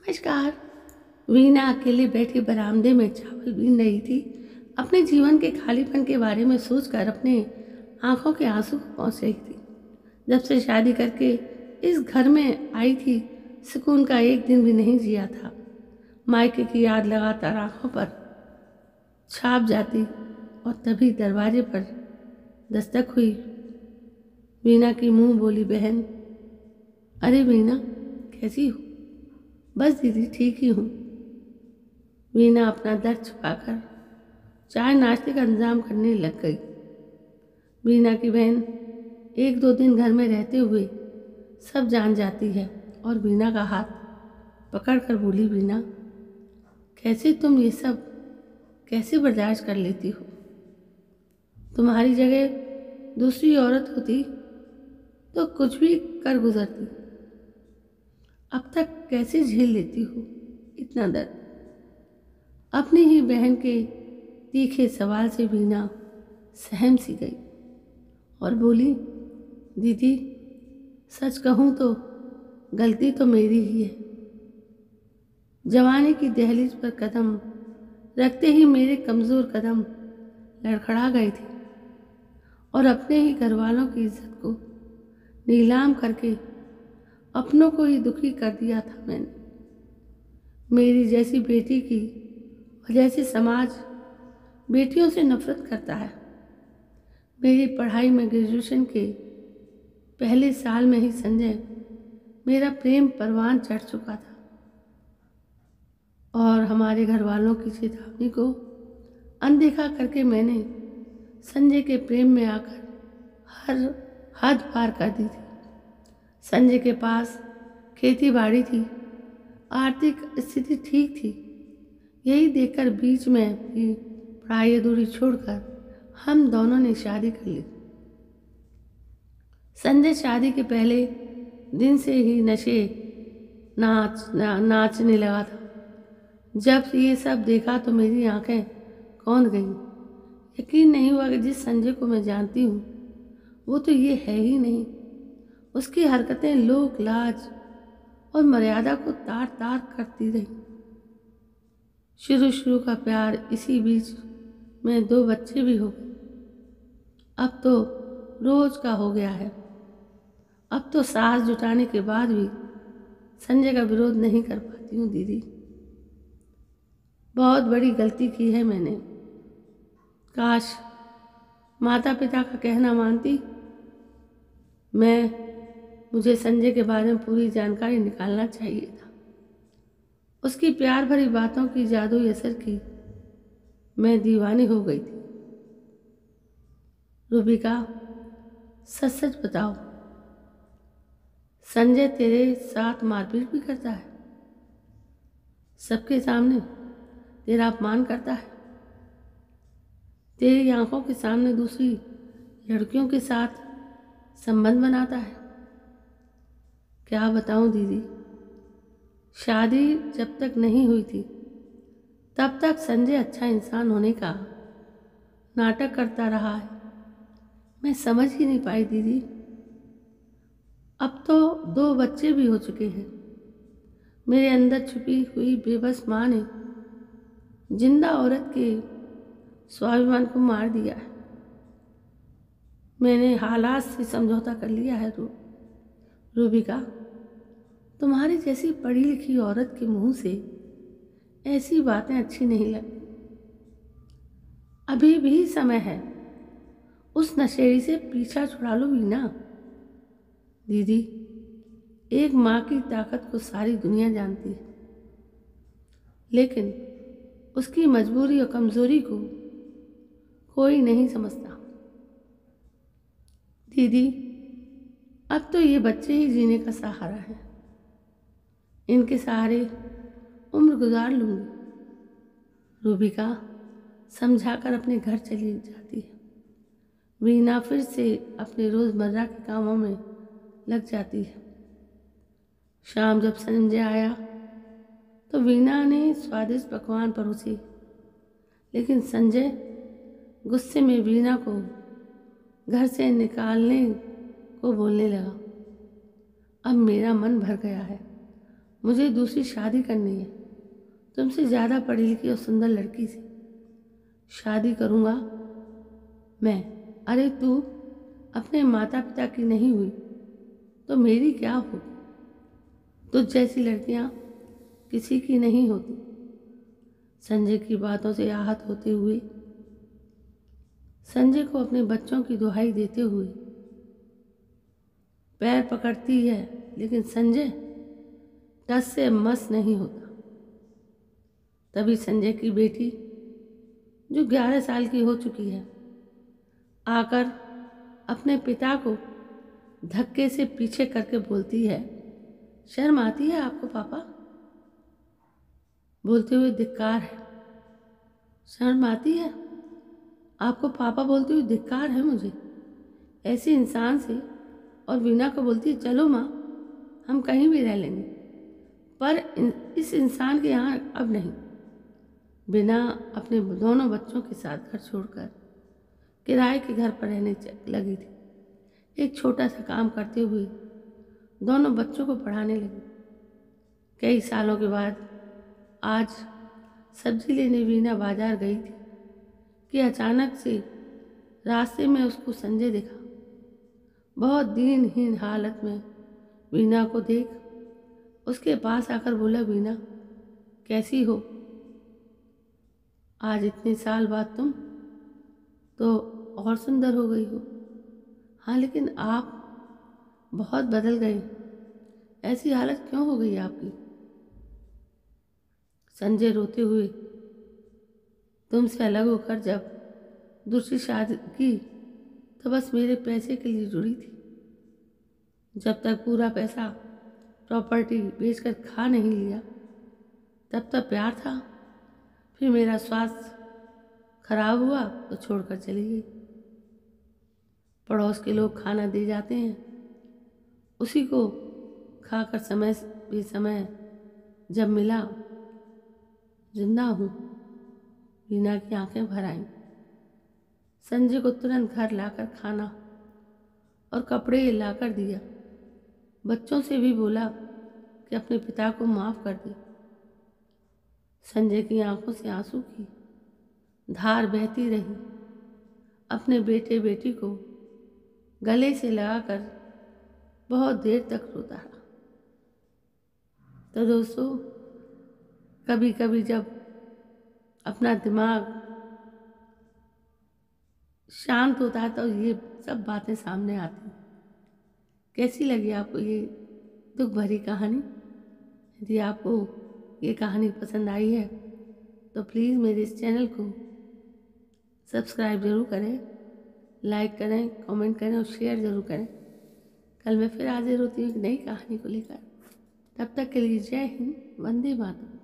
नमस्कार। वीना अकेले बैठी बरामदे में चावल बीन रही थी। अपने जीवन के खालीपन के बारे में सोचकर अपने आंखों के आंसू को पहुंच रही थी। जब से शादी करके इस घर में आई थी, सुकून का एक दिन भी नहीं जिया था। मायके की याद लगातार आंखों पर छाप जाती और तभी दरवाजे पर दस्तक हुई। वीना की मुंह बोली, बहन। अरे वीना, कैसी हो? बस दीदी, ठीक ही हूँ। वीना अपना दर्द छुपाकर चाय नाश्ते का इंतजाम करने लग गई। वीना की बहन 1-2 दिन घर में रहते हुए सब जान जाती है और वीना का हाथ पकड़कर बोली, वीना, कैसे तुम ये सब कैसे बर्दाश्त कर लेती हो? तुम्हारी जगह दूसरी औरत होती तो कुछ भी कर गुजरती। अब तक कैसे झेल लेती हो इतना दर्द? अपनी ही बहन के तीखे सवाल से वीना सहम सी गई और बोली, दीदी, सच कहूँ तो गलती तो मेरी ही है। जवानी की दहलीज पर कदम रखते ही मेरे कमज़ोर कदम लड़खड़ा गए थे और अपने ही घर वालों की इज्जत को नीलाम करके अपनों को ही दुखी कर दिया था मैंने। मेरी जैसी बेटी की वजह से समाज बेटियों से नफरत करता है। मेरी पढ़ाई में ग्रेजुएशन के पहले साल में ही संजय मेरा प्रेम परवान चढ़ चुका था और हमारे घर वालों की चेतावनी को अनदेखा करके मैंने संजय के प्रेम में आकर हर हद पार कर दी थी। संजय के पास खेती बाड़ी थी, आर्थिक स्थिति ठीक थी। यही देखकर बीच में भी पढ़ाई अधूरी छोड़कर हम दोनों ने शादी कर ली। संजय शादी के पहले दिन से ही नाचने लगा था। जब ये सब देखा तो मेरी आंखें कौंध गईं। यकीन नहीं हुआ कि जिस संजय को मैं जानती हूँ वो तो ये है ही नहीं। उसकी हरकतें लोक लाज और मर्यादा को तार तार करती रही। शुरू का प्यार, इसी बीच में 2 बच्चे भी हो गए। अब तो रोज का हो गया है। अब तो साहस जुटाने के बाद भी संजय का विरोध नहीं कर पाती हूँ दीदी। बहुत बड़ी गलती की है मैंने। काश माता पिता का कहना मानती। मुझे संजय के बारे में पूरी जानकारी निकालना चाहिए था। उसकी प्यार भरी बातों की जादुई असर की मैं दीवानी हो गई थी। रूबिका, सच सच बताओ, संजय तेरे साथ मारपीट भी करता है? सबके सामने तेरा अपमान करता है? तेरी आंखों के सामने दूसरी लड़कियों के साथ संबंध बनाता है? क्या बताऊं दीदी, शादी जब तक नहीं हुई थी तब तक संजय अच्छा इंसान होने का नाटक करता रहा है। मैं समझ ही नहीं पाई दीदी। अब तो 2 बच्चे भी हो चुके हैं। मेरे अंदर छुपी हुई बेबस माँ ने जिंदा औरत के स्वाभिमान को मार दिया है। मैंने हालात से समझौता कर लिया है। रूबिका, तुम्हारी जैसी पढ़ी लिखी औरत के मुंह से ऐसी बातें अच्छी नहीं लगती। अभी भी समय है। उस नशेड़ी से पीछा छुड़ा लो वीना। दीदी, एक माँ की ताकत को सारी दुनिया जानती है, लेकिन उसकी मजबूरी और कमजोरी को कोई नहीं समझता। दीदी, अब तो ये बच्चे ही जीने का सहारा है। इनके सहारे उम्र गुजार लूंगी। रूबिका समझाकर अपने घर चली जाती है। वीना फिर से अपने रोजमर्रा के कामों में लग जाती है। शाम जब संजय आया तो वीना ने स्वादिष्ट पकवान परोसे, लेकिन संजय गुस्से में वीना को घर से निकालने को बोलने लगा। अब मेरा मन भर गया है। मुझे दूसरी शादी करनी है, तुमसे ज़्यादा पढ़ी लिखी और सुंदर लड़की से शादी करूँगा मैं। अरे तू अपने माता पिता की नहीं हुई तो मेरी क्या हो? तुझ जैसी लड़कियाँ किसी की नहीं होती। संजय की बातों से आहत होते हुए संजय को अपने बच्चों की दुहाई देते हुए पैर पकड़ती है, लेकिन संजय टस से मस नहीं होता। तभी संजय की बेटी, जो 11 साल की हो चुकी है, आकर अपने पिता को धक्के से पीछे करके बोलती है, शर्म आती है आपको पापा? बोलते हुए धिक्कार है। शर्म आती है आपको पापा? बोलते हुए धिक्कार है मुझे ऐसे इंसान से। और वीना को बोलती है, चलो माँ हम कहीं भी रह लेंगे, पर इस इंसान के यहाँ अब नहीं। वीना अपने दोनों बच्चों के साथ घर छोड़कर किराए के घर पर रहने लगी थी। एक छोटा सा काम करते हुए दोनों बच्चों को पढ़ाने लगी। कई सालों के बाद आज सब्जी लेने वीना बाजार गई थी कि अचानक से रास्ते में उसको संजय दिखा। बहुत दीनहीन हालत में वीना को देख उसके पास आकर बोला, वीना कैसी हो? आज इतने साल बाद तुम तो और सुंदर हो गई हो। हाँ, लेकिन आप बहुत बदल गए, ऐसी हालत क्यों हो गई आपकी? संजय रोते हुए, तुमसे अलग होकर जब दूसरी शादी की तो बस मेरे पैसे के लिए जुड़ी थी। जब तक पूरा पैसा प्रॉपर्टी बेचकर खा नहीं लिया तब तक प्यार था। फिर मेरा स्वास्थ्य खराब हुआ तो छोड़कर चली गई। पड़ोस के लोग खाना दे जाते हैं, उसी को खाकर समय बेसमय जब मिला जिंदा हूँ। वीना की आंखें भर आईं। संजय को तुरंत घर लाकर खाना और कपड़े लाकर दिया। बच्चों से भी बोला कि अपने पिता को माफ़ कर दे। संजय की आंखों से आंसू की धार बहती रही। अपने बेटे बेटी को गले से लगाकर बहुत देर तक रोता रहा। तो दोस्तों, कभी कभी जब अपना दिमाग शांत होता है तो ये सब बातें सामने आती हैं। कैसी लगी आपको ये दुख भरी कहानी? यदि आपको ये कहानी पसंद आई है तो प्लीज़ मेरे इस चैनल को सब्सक्राइब ज़रूर करें, लाइक करें, कमेंट करें और शेयर ज़रूर करें। कल मैं फिर हाजिर होती हूँ एक नई कहानी को लेकर। तब तक के लिए जय हिंद, वंदे मातरम।